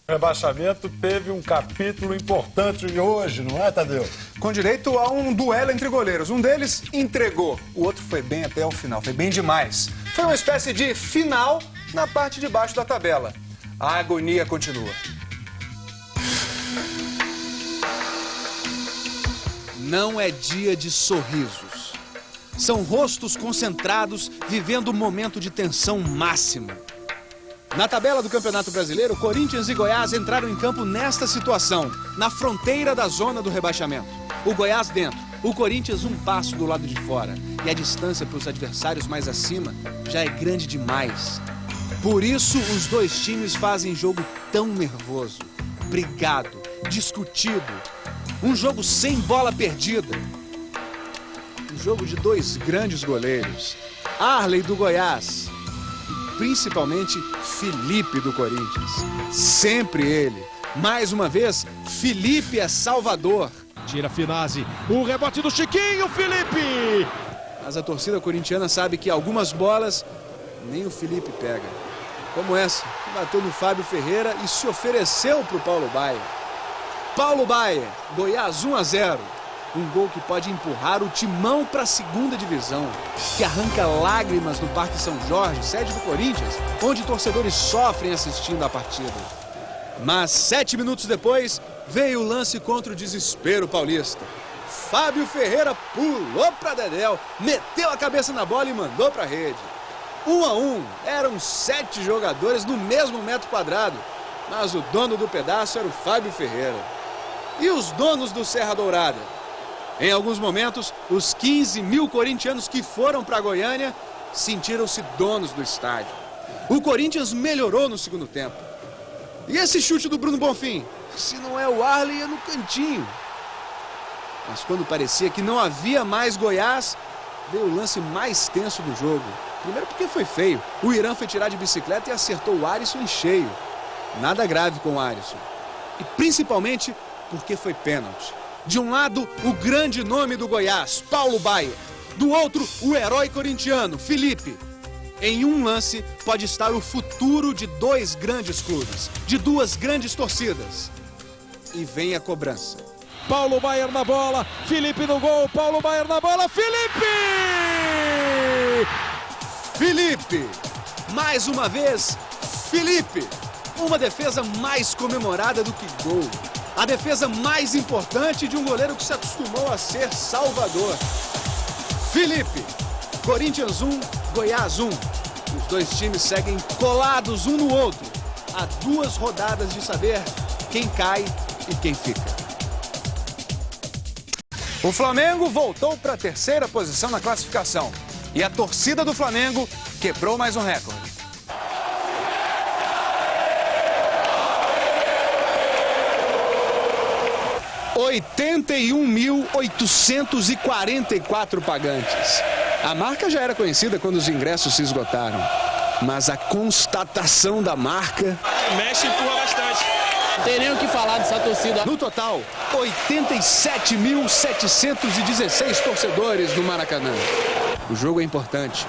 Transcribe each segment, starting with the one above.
O rebaixamento teve um capítulo importante hoje, não é, Tadeu? Com direito a um duelo entre goleiros. Um deles entregou, o outro foi bem até o final, foi bem demais. Foi uma espécie de final na parte de baixo da tabela. A agonia continua. Não é dia de sorrisos. São rostos concentrados vivendo um momento de tensão máxima. Na tabela do Campeonato Brasileiro, Corinthians e Goiás entraram em campo nesta situação, na fronteira da zona do rebaixamento. O Goiás dentro, o Corinthians um passo do lado de fora. E a distância para os adversários mais acima já é grande demais. Por isso, os dois times fazem jogo tão nervoso, brigado, discutido. Um jogo sem bola perdida. Um jogo de dois grandes goleiros. Arley do Goiás. Principalmente Felipe do Corinthians. Sempre ele. Mais uma vez, Felipe é salvador. Tira Finazzi. O rebote do Chiquinho, Felipe! Mas a torcida corintiana sabe que algumas bolas nem o Felipe pega. Como essa, que bateu no Fábio Ferreira e se ofereceu para o Paulo Baier. Paulo Baier, Goiás 1-0. Um gol que pode empurrar o timão para a segunda divisão, que arranca lágrimas no Parque São Jorge, sede do Corinthians, onde torcedores sofrem assistindo à partida. Mas 7 minutos depois, veio o lance contra o desespero paulista. Fábio Ferreira pulou para Dedéu, meteu a cabeça na bola e mandou para a rede. 1-1, eram 7 jogadores no mesmo metro quadrado, mas o dono do pedaço era o Fábio Ferreira. E os donos do Serra Dourada? Em alguns momentos, os 15 mil corintianos que foram para Goiânia sentiram-se donos do estádio. O Corinthians melhorou no segundo tempo. E esse chute do Bruno Bonfim? Se não é o Arley, é no cantinho. Mas quando parecia que não havia mais Goiás, veio o lance mais tenso do jogo. Primeiro porque foi feio. O Irã foi tirar de bicicleta e acertou o Arisson em cheio. Nada grave com o Arisson. E principalmente porque foi pênalti. De um lado, o grande nome do Goiás, Paulo Baier. Do outro, o herói corintiano, Felipe. Em um lance, pode estar o futuro de dois grandes clubes, de duas grandes torcidas. E vem a cobrança. Paulo Baier na bola, Felipe no gol, Paulo Baier na bola, Felipe! Felipe! Mais uma vez, Felipe! Uma defesa mais comemorada do que gol. A defesa mais importante de um goleiro que se acostumou a ser salvador. Felipe, Corinthians 1, Goiás 1. Os dois times seguem colados um no outro. Há 2 rodadas de saber quem cai e quem fica. O Flamengo voltou para a 3ª posição na classificação. E a torcida do Flamengo quebrou mais um recorde. 81.844 pagantes. A marca já era conhecida quando os ingressos se esgotaram. Mas a constatação da marca... Mexe e empurra bastante. Não tem nem o que falar dessa torcida. No total, 87.716 torcedores no Maracanã. O jogo é importante.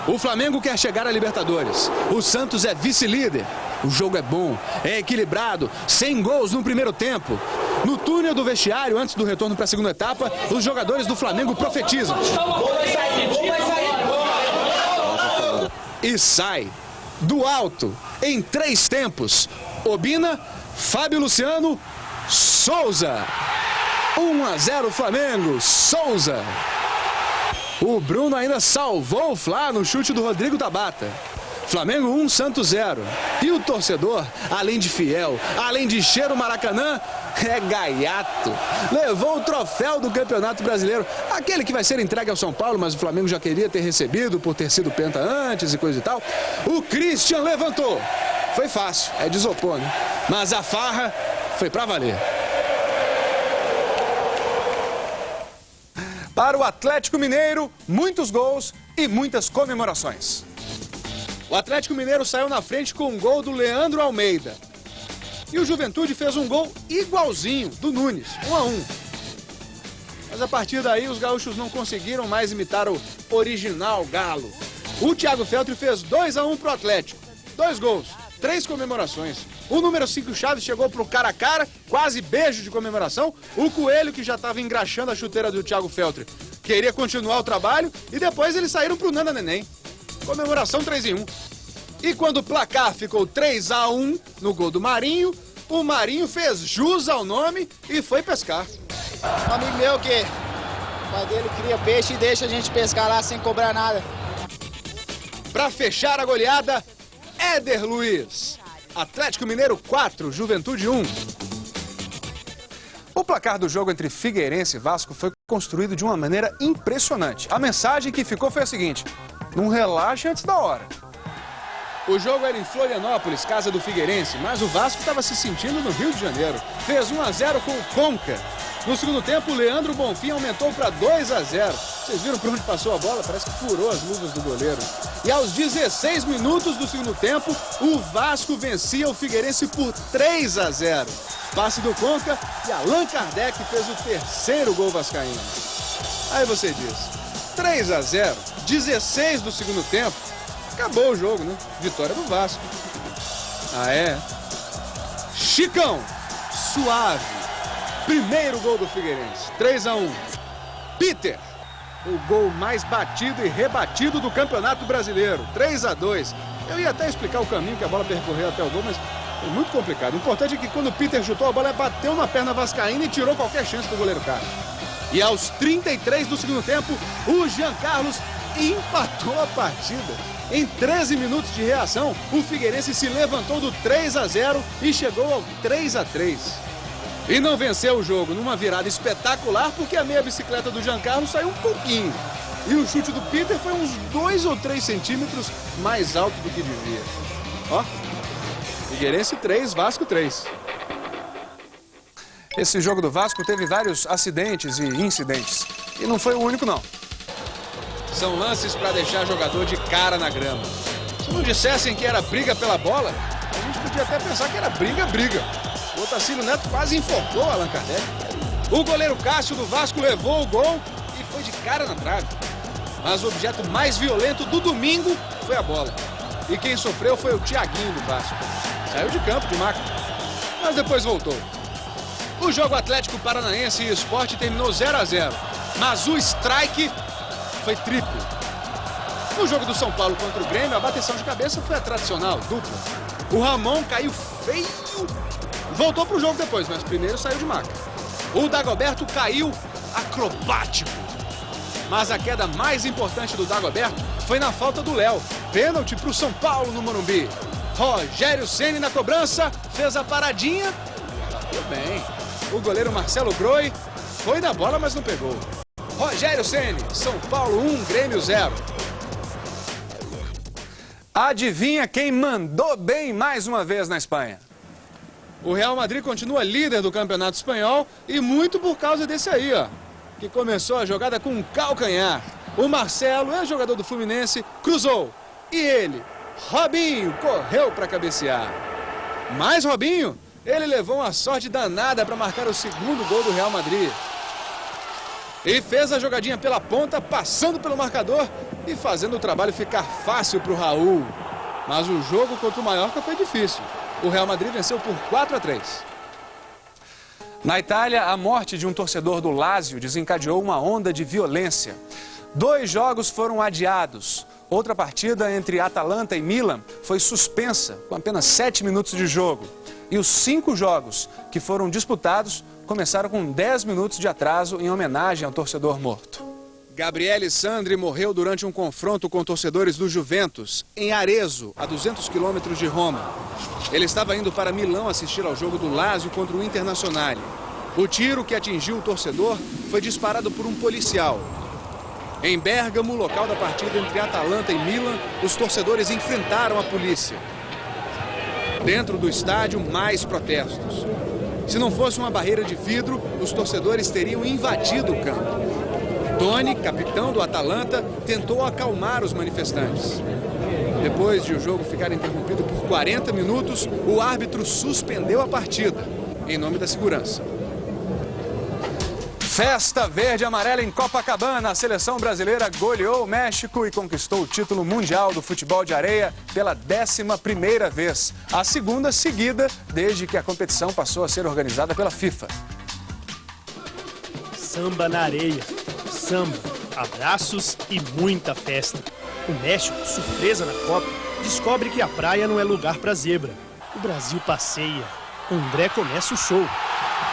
O Flamengo quer chegar à Libertadores. O Santos é vice-líder. O jogo é bom, é equilibrado, sem gols no primeiro tempo. No túnel do vestiário, antes do retorno para a segunda etapa, os jogadores do Flamengo profetizam. E sai, do alto, em 3 tempos. Obina, Fábio Luciano, Souza. 1-0 Flamengo, Souza. O Bruno ainda salvou o Fla no chute do Rodrigo Tabata. Flamengo 1, Santos 0. E o torcedor, além de fiel, além de encher o Maracanã, é gaiato. Levou o troféu do Campeonato Brasileiro, aquele que vai ser entregue ao São Paulo, mas o Flamengo já queria ter recebido por ter sido penta antes e coisa e tal. O Christian levantou. Foi fácil, é de isopor, né? Mas a farra foi pra valer. Para o Atlético Mineiro, muitos gols e muitas comemorações. O Atlético Mineiro saiu na frente com um gol do Leandro Almeida. E o Juventude fez um gol igualzinho, do Nunes, 1-1. Mas a partir daí os gaúchos não conseguiram mais imitar o original galo. O Thiago Feltri fez 2-1 pro Atlético. 2 gols, 3 comemorações. O número 5 Chaves chegou pro cara a cara, quase beijo de comemoração. O Coelho, que já estava engraxando a chuteira do Thiago Feltre, queria continuar o trabalho e depois eles saíram pro Nana Neném. Comemoração 3-1. E quando o placar ficou 3-1 no gol do Marinho, o Marinho fez jus ao nome e foi pescar. Um amigo meu que o pai dele cria peixe e deixa a gente pescar lá sem cobrar nada. Para fechar a goleada, Éder Luiz. Atlético Mineiro 4, Juventude 1. O placar do jogo entre Figueirense e Vasco foi construído de uma maneira impressionante. A mensagem que ficou foi a seguinte: não relaxe antes da hora. O jogo era em Florianópolis, casa do Figueirense, mas o Vasco estava se sentindo no Rio de Janeiro. Fez 1-0 com o Conca. No segundo tempo, o Leandro Bonfim aumentou para 2-0. Vocês viram por onde passou a bola? Parece que furou as luvas do goleiro. E aos 16 minutos do segundo tempo, o Vasco vencia o Figueirense por 3-0. Passe do Conca e Allan Kardec fez o terceiro gol vascaíno. Aí você diz, 3-0, 16 do segundo tempo, acabou o jogo, né? Vitória do Vasco. Ah, é? Chicão, suave. Primeiro gol do Figueirense, 3-1. Peter, o gol mais batido e rebatido do Campeonato Brasileiro, 3-2. Eu ia até explicar o caminho que a bola percorreu até o gol, mas foi muito complicado. O importante é que quando o Peter chutou, a bola bateu na perna vascaína e tirou qualquer chance do goleiro Carlos. E aos 33 do segundo tempo, o Jean Carlos empatou a partida. Em 13 minutos de reação, o Figueirense se levantou do 3-0 e chegou ao 3-3. E não venceu o jogo numa virada espetacular porque a meia bicicleta do Jean Carlos saiu um pouquinho. E o chute do Peter foi uns 2 ou 3 centímetros mais alto do que devia. Ó, Figueirense 3, Vasco 3. Esse jogo do Vasco teve vários acidentes e incidentes. E não foi o único, não. São lances para deixar jogador de cara na grama. Se não dissessem que era briga pela bola, a gente podia até pensar que era briga. O Otacílio Neto quase enforcou Allan Kardec. O goleiro Cássio do Vasco levou o gol e foi de cara na trave. Mas o objeto mais violento do domingo foi a bola. E quem sofreu foi o Thiaguinho do Vasco. Saiu de campo de maca, mas depois voltou. O jogo Atlético Paranaense e Sport terminou 0-0. Mas o strike foi triplo. No jogo do São Paulo contra o Grêmio, a bateção de cabeça foi a tradicional, dupla. O Ramon caiu feio. Voltou pro jogo depois, mas primeiro saiu de maca. O Dagoberto caiu acrobático. Mas a queda mais importante do Dagoberto foi na falta do Léo. Pênalti pro São Paulo no Morumbi. Rogério Ceni na cobrança, fez a paradinha. Bateu bem. O goleiro Marcelo Groi foi na bola, mas não pegou. Rogério Ceni, São Paulo 1, Grêmio 0. Adivinha quem mandou bem mais uma vez na Espanha? O Real Madrid continua líder do Campeonato Espanhol e muito por causa desse aí, ó, que começou a jogada com um calcanhar. O Marcelo, ex-jogador do Fluminense, cruzou. E ele, Robinho, correu para cabecear. Mas Robinho, ele levou uma sorte danada para marcar o segundo gol do Real Madrid. E fez a jogadinha pela ponta, passando pelo marcador e fazendo o trabalho ficar fácil para o Raul. Mas o jogo contra o Mallorca foi difícil. O Real Madrid venceu por 4-3. Na Itália, a morte de um torcedor do Lazio desencadeou uma onda de violência. 2 jogos foram adiados. Outra partida entre Atalanta e Milan foi suspensa, com apenas 7 minutos de jogo. E os 5 jogos que foram disputados começaram com 10 minutos de atraso em homenagem ao torcedor morto. Gabriele Sandri morreu durante um confronto com torcedores do Juventus, em Arezzo, a 200 quilômetros de Roma. Ele estava indo para Milão assistir ao jogo do Lazio contra o Internazionale. O tiro que atingiu o torcedor foi disparado por um policial. Em Bérgamo, local da partida entre Atalanta e Milan, os torcedores enfrentaram a polícia. Dentro do estádio, mais protestos. Se não fosse uma barreira de vidro, os torcedores teriam invadido o campo. Toni, capitão do Atalanta, tentou acalmar os manifestantes. Depois de o jogo ficar interrompido por 40 minutos, o árbitro suspendeu a partida, em nome da segurança. Festa verde e amarela em Copacabana. A seleção brasileira goleou o México e conquistou o título mundial do futebol de areia pela 11ª vez. A segunda seguida desde que a competição passou a ser organizada pela FIFA. Samba na areia, samba, abraços e muita festa. O México, surpresa na Copa, descobre que a praia não é lugar para zebra. O Brasil passeia, André começa o show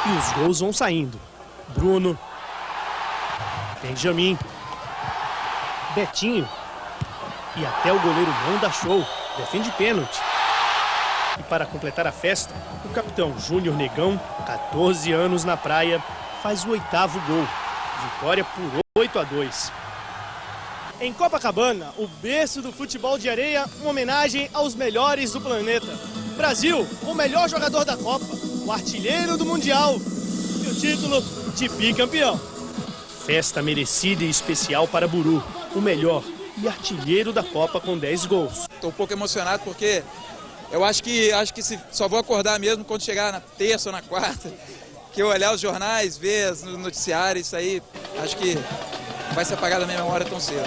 e os gols vão saindo. Bruno, Benjamin, Betinho e até o goleiro não dá show, defende pênalti. E para completar a festa, o capitão Júnior Negão, 14 anos na praia, faz o 8º gol. Vitória por 8-2. Em Copacabana, o berço do futebol de areia, uma homenagem aos melhores do planeta. Brasil, o melhor jogador da Copa, o artilheiro do Mundial e o título de bicampeão. Festa merecida e especial para Buru, o melhor e artilheiro da Copa com 10 gols. Estou um pouco emocionado porque eu acho que só vou acordar mesmo quando chegar na terça ou na quarta. Que eu olhar os jornais, ver os noticiários, isso aí, acho que vai se apagar da minha memória tão cedo.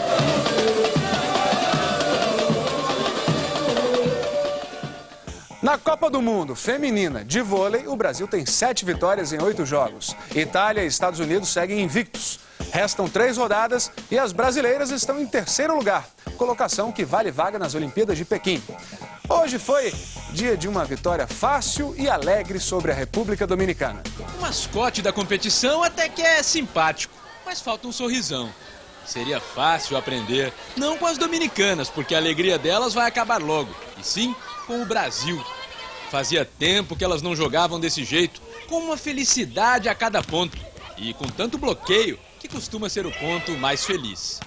Na Copa do Mundo Feminina de vôlei, o Brasil tem 7 vitórias em 8 jogos. Itália e Estados Unidos seguem invictos. Restam 3 rodadas e as brasileiras estão em 3º lugar, colocação que vale vaga nas Olimpíadas de Pequim. Hoje foi dia de uma vitória fácil e alegre sobre a República Dominicana. O mascote da competição até que é simpático, mas falta um sorrisão. Seria fácil aprender, não com as dominicanas, porque a alegria delas vai acabar logo, e sim com o Brasil. Fazia tempo que elas não jogavam desse jeito, com uma felicidade a cada ponto, e com tanto bloqueio que costuma ser o ponto mais feliz.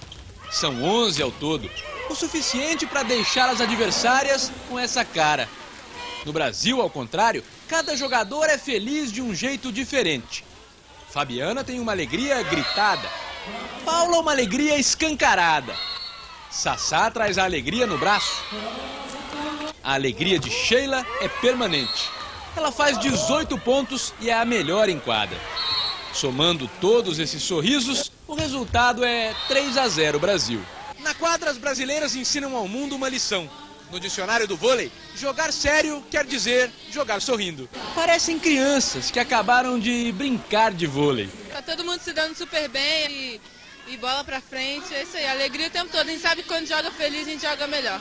São 11 ao todo, o suficiente para deixar as adversárias com essa cara. No Brasil, ao contrário, cada jogador é feliz de um jeito diferente. Fabiana tem uma alegria gritada, Paula uma alegria escancarada, Sassá traz a alegria no braço. A alegria de Sheila é permanente. Ela faz 18 pontos e é a melhor em quadra. Somando todos esses sorrisos, o resultado é 3-0 Brasil. Na quadra, as brasileiras ensinam ao mundo uma lição. No dicionário do vôlei, jogar sério quer dizer jogar sorrindo. Parecem crianças que acabaram de brincar de vôlei. Tá todo mundo se dando super bem e bola pra frente, é isso aí. Alegria o tempo todo. A gente sabe que quando joga feliz, a gente joga melhor.